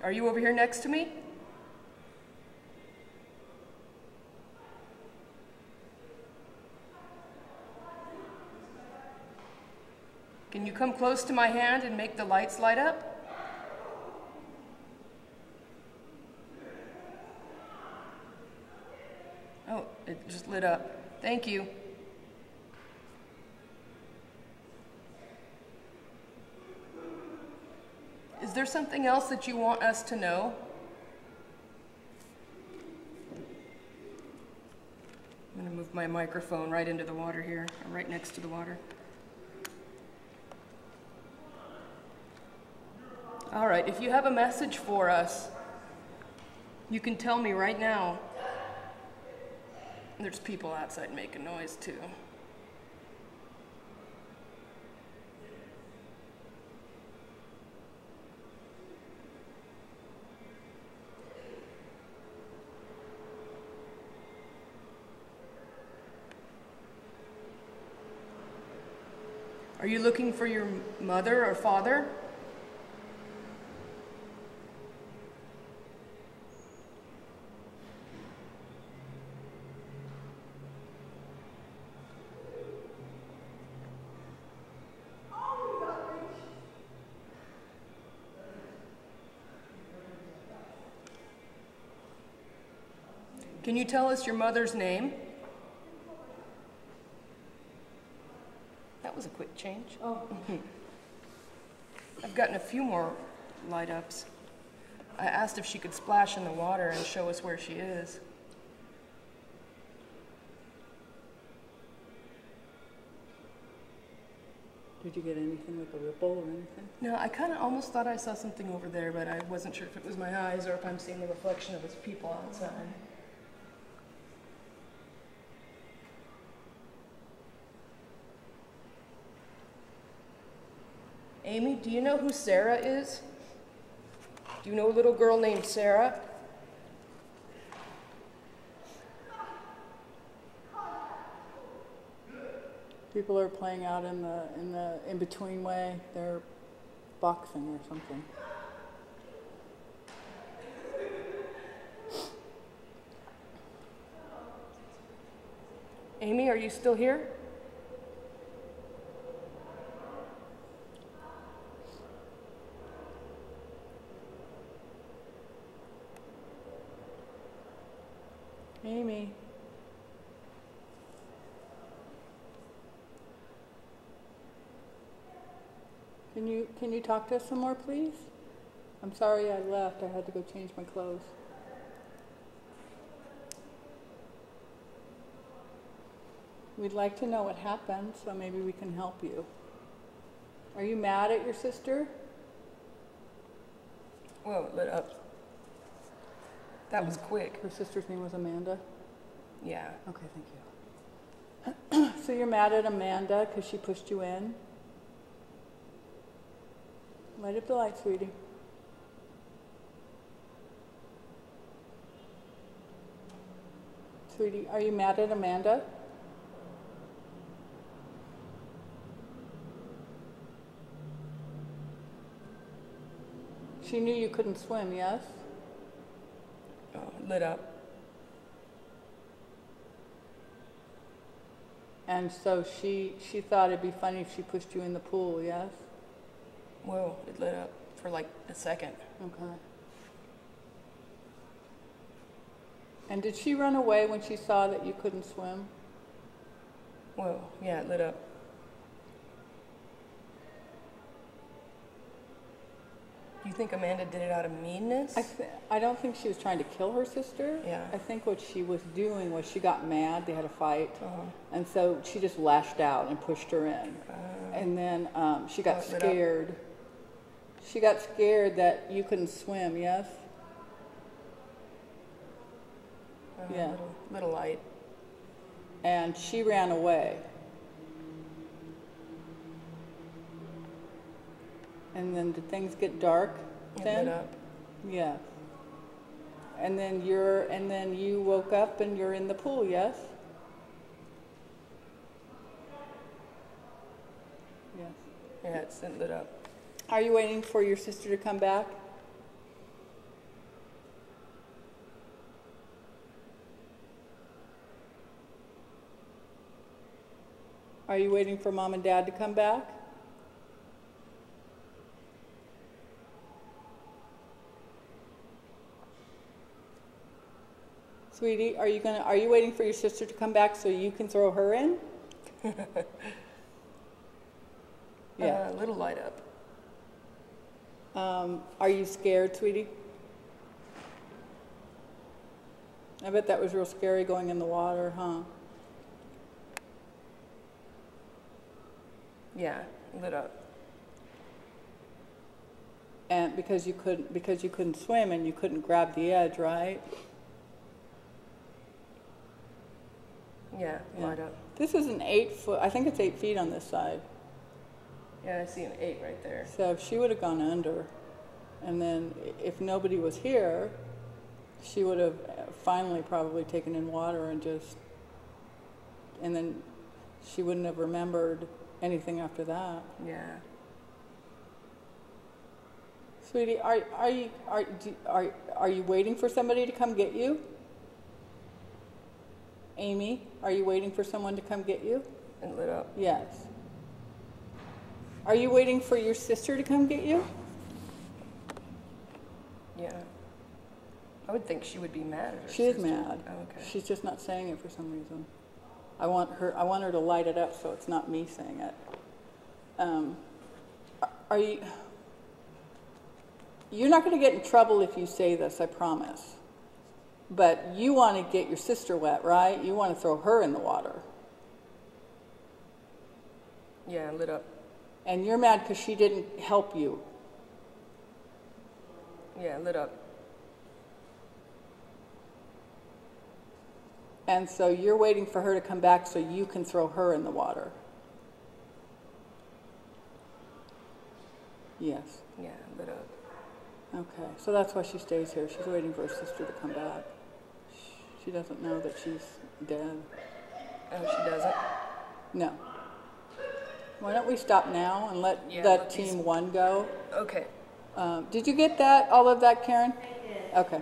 Speaker 13: Are you over here next to me? Can you come close to my hand and make the lights light up? Oh, it just lit up. Thank you. Is there something else that you want us to know? I'm going to move my microphone right into the water here, or right next to the water. All right, if you have a message for us, you can tell me right now. There's people outside making noise too. Are you looking for your mother or father? Can you tell us your mother's name? That was a quick change. Oh. I've gotten a few more light ups. I asked if she could splash in the water and show us where she is.
Speaker 14: Did you get anything with a ripple or anything?
Speaker 13: No, I kind of almost thought I saw something over there, but I wasn't sure if it was my eyes or if I'm seeing the reflection of its people outside. Amy, do you know who Sarah is? Do you know a little girl named Sarah?
Speaker 14: People are playing out in the in-between way. They're boxing or something.
Speaker 13: Amy, are you still here?
Speaker 14: Amy. Can you talk to us some more, please? I'm sorry I left. I had to go change my clothes. We'd like to know what happened, so maybe we can help you. Are you mad at your sister?
Speaker 13: Whoa, it lit up. That was quick.
Speaker 14: Her sister's name was Amanda?
Speaker 13: Yeah.
Speaker 14: Okay, thank you. So you're mad at Amanda because she pushed you in? Light up the light, sweetie. Sweetie, are you mad at Amanda? She knew you couldn't swim, yes?
Speaker 13: Oh, lit up.
Speaker 14: And so she thought it'd be funny if she pushed you in the pool, yes?
Speaker 13: Whoa, it lit up for like a second.
Speaker 14: Okay. And did she run away when she saw that you couldn't swim?
Speaker 13: Whoa, yeah, it lit up. Do you think Amanda did it out of meanness?
Speaker 14: I don't think she was trying to kill her sister.
Speaker 13: Yeah.
Speaker 14: I think what she was doing was she got mad, they had a fight, and so she just lashed out and pushed her in. And then she got scared. She got scared that you couldn't swim, yes? Yeah.
Speaker 13: Little light.
Speaker 14: And she ran away. And then did things get dark then?
Speaker 13: Lit up.
Speaker 14: Yeah. And then you woke up and you're in the pool, yes? Yes.
Speaker 13: Yeah, it's lit up.
Speaker 14: Are you waiting for your sister to come back? Are you waiting for Mom and Dad to come back? Sweetie, are you waiting for your sister to come back so you can throw her in? Yeah.
Speaker 13: A little light up.
Speaker 14: Are you scared, sweetie? I bet that was real scary going in the water, huh?
Speaker 13: Yeah, lit up.
Speaker 14: And because you couldn't swim and you couldn't grab the edge, right?
Speaker 13: Yeah, light up.
Speaker 14: This is an 8 foot, I think it's 8 feet on this side.
Speaker 13: Yeah, I see an 8 right there.
Speaker 14: So she would have gone under. And then if nobody was here, she would have finally probably taken in water and then she wouldn't have remembered anything after that.
Speaker 13: Yeah.
Speaker 14: Sweetie, are you waiting for somebody to come get you? Amy, are you waiting for someone to come get you?
Speaker 13: And lit up.
Speaker 14: Yes. Are you waiting for your sister to come get you?
Speaker 13: Yeah. I would think she would be mad at her
Speaker 14: She is
Speaker 13: sister.
Speaker 14: mad.
Speaker 13: Oh, okay.
Speaker 14: She's just not saying it for some reason. I want her to light it up so it's not me saying it. You're not going to get in trouble if you say this, I promise. But you want to get your sister wet, right? You want to throw her in the water.
Speaker 13: Yeah, lit up.
Speaker 14: And you're mad because she didn't help you.
Speaker 13: Yeah, lit up.
Speaker 14: And so you're waiting for her to come back so you can throw her in the water. Yes.
Speaker 13: Yeah, lit up.
Speaker 14: Okay, so that's why she stays here. She's waiting for her sister to come back. She doesn't know that she's dead.
Speaker 13: Oh, she doesn't?
Speaker 14: No. Why don't we stop now and let team 1 go?
Speaker 13: Okay.
Speaker 14: Did you get that, all of that, Karen? Okay.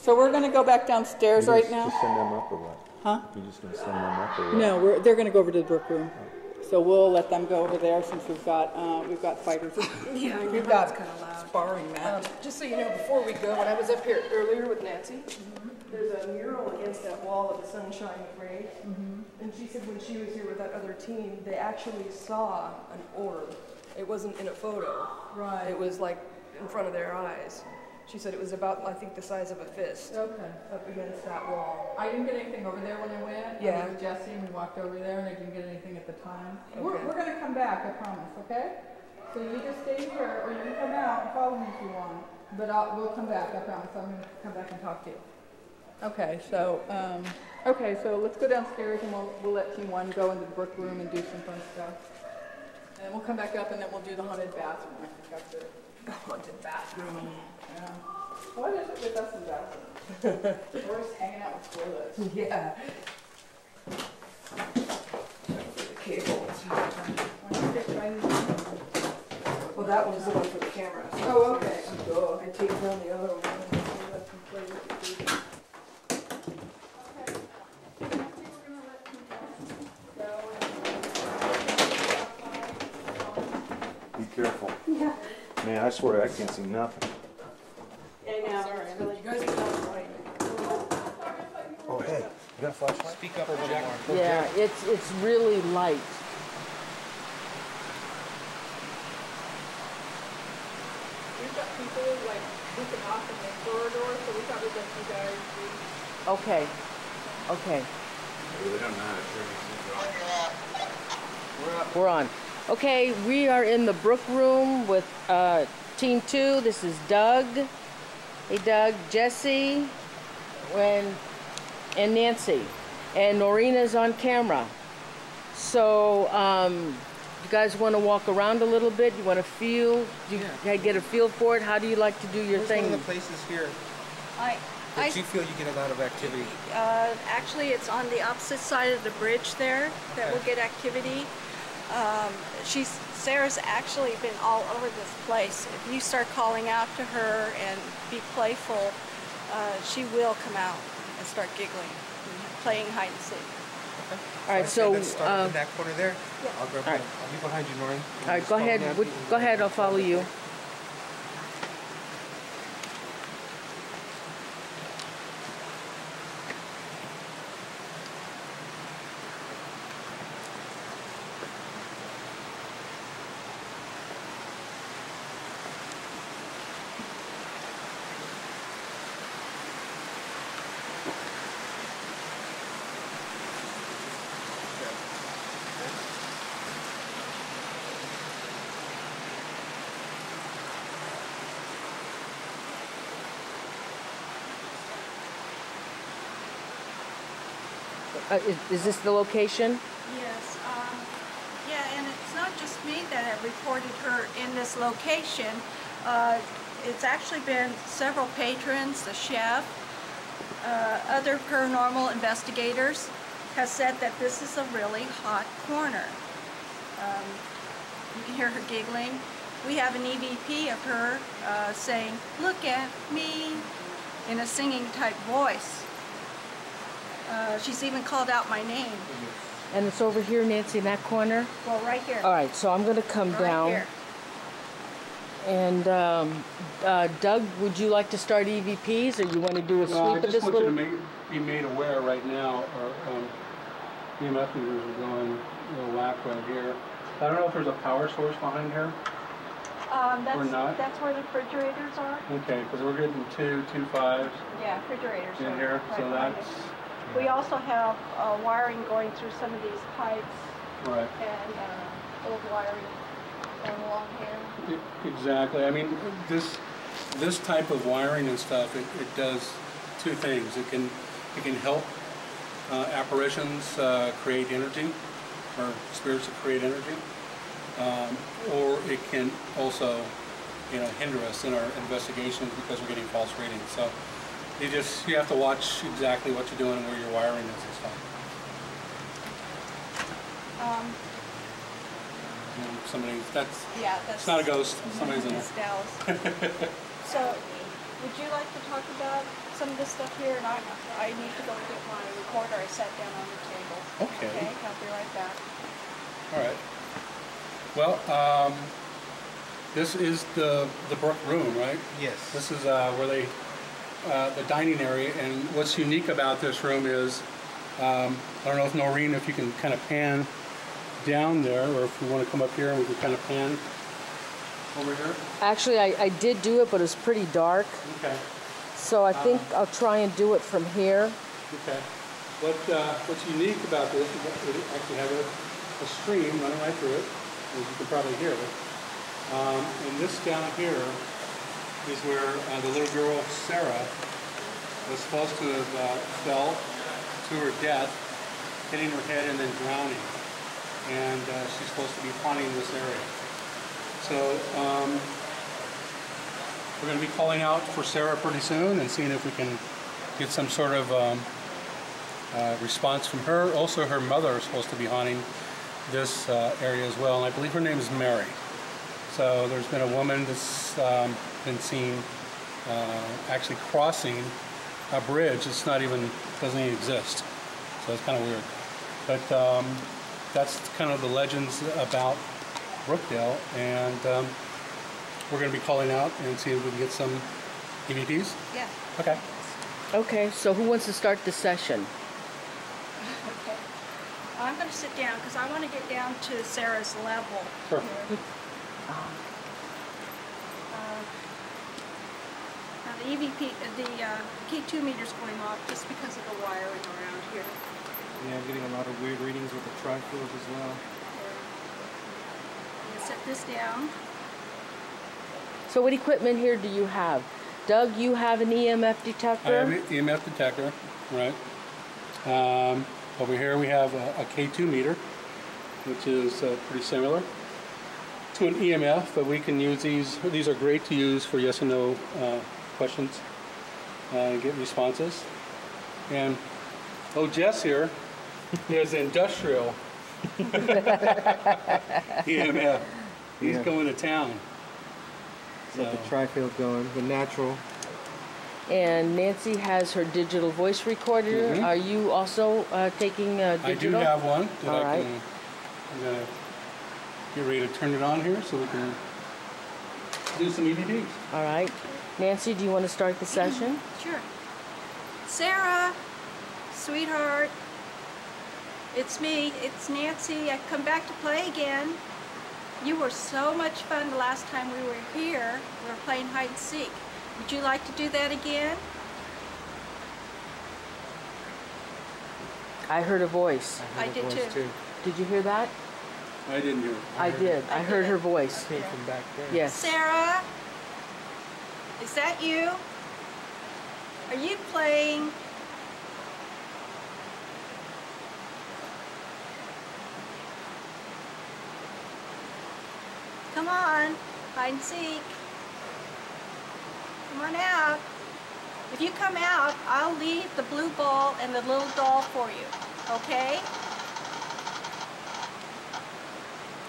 Speaker 14: So we're going to go back downstairs right now.
Speaker 6: Just send them up or what?
Speaker 14: Huh?
Speaker 6: You're just going to send them up or what?
Speaker 14: No, they're going to go over to the Brook room. So we'll let them go over there since we've got fighters.
Speaker 13: Yeah,
Speaker 14: we've got sparring match.
Speaker 13: Just so you know, before we go, when I was up here earlier with Nancy, there's a mural against that wall of the sunshine ray. And she said when she was here with that other team, they actually saw an orb. It wasn't in a photo.
Speaker 4: Right.
Speaker 13: It was like in front of their eyes. She said it was about, I think, the size of a fist.
Speaker 4: Okay.
Speaker 13: Up against that wall.
Speaker 4: I didn't get anything over there when I went.
Speaker 13: Yeah.
Speaker 4: I was with Jesse and we walked over there and I didn't get anything at the time.
Speaker 13: Okay.
Speaker 4: We're going to come back, I promise, okay? So you just stay here or you can come out and follow me if you want. But we'll come back, I promise. I'm going to come back and talk to you. Okay, so let's go downstairs and we'll let Team 1 go into the Brook room and do some fun stuff. And we'll come back up and then we'll do the haunted bathroom. I think that's it.
Speaker 13: The haunted bathroom.
Speaker 4: Yeah. What is it with us in bathroom? We're just hanging out with toilets.
Speaker 13: Yeah. The cables. Well, that one's the one for the camera.
Speaker 4: Oh, okay.
Speaker 13: I take down the other one. And let them play with the TV.
Speaker 6: Be careful.
Speaker 5: Yeah.
Speaker 6: Man, I swear I can't see nothing.
Speaker 5: I know.
Speaker 13: Sorry,
Speaker 5: It's really
Speaker 13: you guys are not right.
Speaker 6: Oh, hey, you got a flashlight?
Speaker 3: Speak up or Jack.
Speaker 1: Yeah, it's really light.
Speaker 4: We've got people like looking off in the corridor, so we thought we'd let you guys do.
Speaker 1: Okay. Okay.
Speaker 11: They don't know how to
Speaker 1: We're on. Okay, we are in the Brook room with Team 2. This is Doug. Hey, Doug. Jesse and Nancy. And Noreena's on camera. So, you guys want to walk around a little bit? You want to feel? Do you get a feel for it? How do you like to do your
Speaker 3: Where's
Speaker 1: thing?
Speaker 3: one of the places here that you feel you get a lot of activity?
Speaker 5: Actually, it's on the opposite side of the bridge there that will get activity. Sarah's actually been all over this place. If you start calling out to her and be playful, she will come out and start giggling, and playing hide and seek.
Speaker 3: Okay.
Speaker 1: All right, so
Speaker 3: let's start in that corner there.
Speaker 5: Yeah.
Speaker 3: I'll grab
Speaker 1: all right.
Speaker 3: I'll be behind you, Noreen.
Speaker 1: All right, go ahead. Go ahead. I'll follow you. Is this the location?
Speaker 5: Yes, yeah, and it's not just me that have reported her in this location. It's actually been several patrons, the chef, other paranormal investigators have said that this is a really hot corner. You can hear her giggling. We have an EVP of her saying, "Look at me," in a singing type voice. She's even called out my name.
Speaker 1: And it's over here, Nancy, in that corner?
Speaker 5: Well, right here.
Speaker 1: All right, so I'm going to come
Speaker 5: Right
Speaker 1: down.
Speaker 5: here.
Speaker 1: And Doug, would you like to start EVPs, or you want to do a sweep
Speaker 2: I
Speaker 1: of
Speaker 2: just
Speaker 1: this
Speaker 2: want
Speaker 1: little?
Speaker 2: you to be made aware right now, our EMF meters are going a little whack right here. I don't know if there's a power source behind here. Or not?
Speaker 5: That's where the refrigerators are.
Speaker 2: Okay, because we're getting two 5s
Speaker 5: Yeah, refrigerators
Speaker 2: in
Speaker 5: are
Speaker 2: here,
Speaker 5: right
Speaker 2: so
Speaker 5: behind
Speaker 2: that's
Speaker 5: it. We also have wiring going through some of these pipes
Speaker 2: right.
Speaker 5: and old wiring going along here.
Speaker 2: Exactly. I mean, this type of wiring and stuff, it does two things. It can help apparitions create energy, or spirits that create energy, or it can also, hinder us in our investigations because we're getting false readings. So you have to watch exactly what you're doing and where your wiring is and stuff. It's not a ghost. Somebody's in there.
Speaker 5: It's Dallas. So, would you like to talk about some of this stuff here? And I need to go get my recorder. I sat down on the table.
Speaker 2: Okay.
Speaker 5: Okay, I'll be right back.
Speaker 2: All right. Well, this is the Brook room, right?
Speaker 3: Yes.
Speaker 2: This is where they the dining area, and what's unique about this room is, I don't know if Noreen, if you can kind of pan down there, or if you want to come up here and we can kind of pan over here.
Speaker 1: Actually, I did do it, but it was pretty dark.
Speaker 2: Okay.
Speaker 1: So I think I'll try and do it from here.
Speaker 2: Okay. What's unique about this is that we actually have a stream running right through it, as you can probably hear it. And this down here is where the little girl, Sarah, was supposed to have fell to her death, hitting her head and then drowning. And she's supposed to be haunting this area. So we're going to be calling out for Sarah pretty soon and seeing if we can get some sort of response from her. Also, her mother is supposed to be haunting this area as well, and I believe her name is Mary. So there's been a woman that's been seen actually crossing a bridge that's doesn't even exist. So it's kind of weird. But that's kind of the legends about Brookdale, and we're going to be calling out and seeing if we can get some EVPs.
Speaker 5: Yeah.
Speaker 2: Okay.
Speaker 1: Okay, so who wants to start the session?
Speaker 5: Okay. I'm going to sit down because I want to get down to Sarah's level.
Speaker 2: Sure.
Speaker 5: Now the EVP, the K2 meter's going off just because of the wiring around here.
Speaker 3: Yeah, I'm getting a lot of weird readings with the tri-field as well.
Speaker 5: I'm going to set this down.
Speaker 1: So what equipment here do you have? Doug, you have an EMF detector?
Speaker 2: I have an EMF detector, right. Over here we have a K2 meter, which is pretty similar to an EMF, but we can use these. These are great to use for yes and no questions and get responses. And Jess here is industrial EMF. He's going to town.
Speaker 3: Got the tri-field going, the natural.
Speaker 1: And Nancy has her digital voice recorder.
Speaker 2: Mm-hmm.
Speaker 1: Are you also taking digital?
Speaker 2: I do have one that
Speaker 1: All right.
Speaker 2: I'm going to get ready to turn it on here so we can do some EVPs.
Speaker 1: All right. Nancy, do you want to start the session?
Speaker 5: Sure. Sarah, sweetheart, it's me, it's Nancy. I've come back to play again. You were so much fun the last time we were here. We were playing hide and seek. Would you like to do that again?
Speaker 1: I heard a voice.
Speaker 5: I did too.
Speaker 1: Did you hear that?
Speaker 2: I didn't hear it.
Speaker 1: I did. I heard her voice.
Speaker 3: Came from back there.
Speaker 1: Yes.
Speaker 5: Sarah, is that you? Are you playing? Come on, hide and seek. Come on out. If you come out, I'll leave the blue ball and the little doll for you, okay?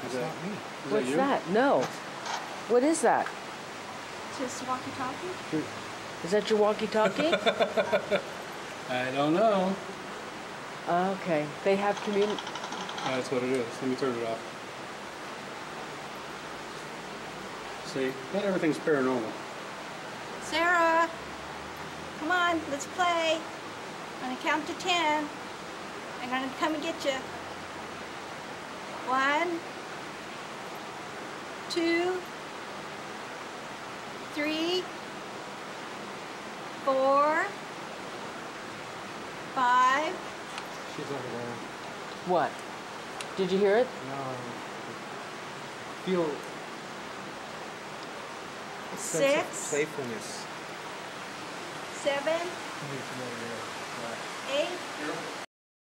Speaker 2: Is that me?
Speaker 1: What's that? No. What is that?
Speaker 5: Just walkie-talkie?
Speaker 1: Is that your walkie-talkie?
Speaker 2: I don't know.
Speaker 1: Okay. They have
Speaker 2: That's what it is. Let me turn it off. See, not everything's paranormal.
Speaker 5: Sarah, come on, let's play. I'm gonna count to 10. I'm gonna come and get you. 1, 2, 3, 4, 5.
Speaker 3: She's over there.
Speaker 1: What? Did you hear it?
Speaker 3: No. Feel a sense of
Speaker 5: 6,
Speaker 3: playfulness.
Speaker 5: 7, 8,